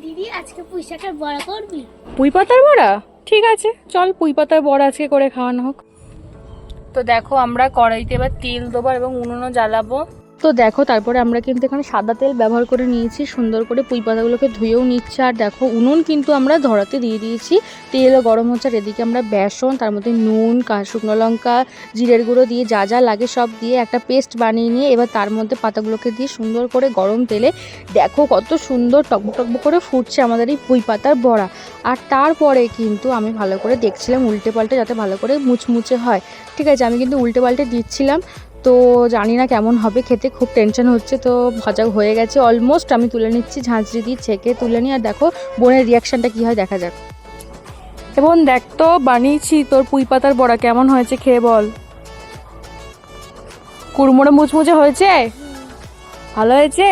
দিদি আজকে পুঁই শাকের বড়া করবি? পুঁই পাতার বড়া? ঠিক আছে, চল পুঁই পাতার বড়া আজকে করে খাওয়ানো হোক। তো দেখো আমরা কড়াইতে এবার তেল দেবো এবং উনুনও জ্বালাবো। তো দেখো তারপরে আমরা কিন্তু এখানে সাদা তেল ব্যবহার করে নিয়েছি, সুন্দর করে পুঁই পাতাগুলোকে ধুয়েও নিচ্ছি। আর দেখো উনুন কিন্তু আমরা ধরাতে দিয়ে দিয়েছি, তেলও গরম হচ্ছে। আর এদিকে আমরা বেসন, তার মধ্যে নুন, শুকনো লঙ্কা, জিরের গুঁড়ো দিয়ে যা যা লাগে সব দিয়ে একটা পেস্ট বানিয়ে নিয়ে এবার তার মধ্যে পাতাগুলোকে দিয়ে সুন্দর করে গরম তেলে দেখো কত সুন্দর টকবক টকবক করে ফুটছে আমাদের এই পুঁই পাতার বড়া। আর তারপরে কিন্তু আমি ভালো করে দেখছিলাম উল্টে পাল্টে যাতে ভালো করে মুচমুচে হয়। ঠিক আছে, আমি কিন্তু উল্টে পাল্টে দিচ্ছিলাম। তো জানি না কেমন হবে খেতে, খুব টেনশন হচ্ছে। তো ভাজা হয়ে গেছে অলমোস্ট, আমি তুলে নিচ্ছি, ঝাঁঝরি দিয়ে ছেঁকে তুলে নিই। আর দেখো বোনের রিয়াকশানটা কী হয় দেখা যাক। এবং দেখ তো বানিয়েছি তোর পুঁই পাতার বড়া, কেমন হয়েছে খেয়ে বল। কুড়মুড়ে মুচমুচে হয়েছে? ভালো হয়েছে?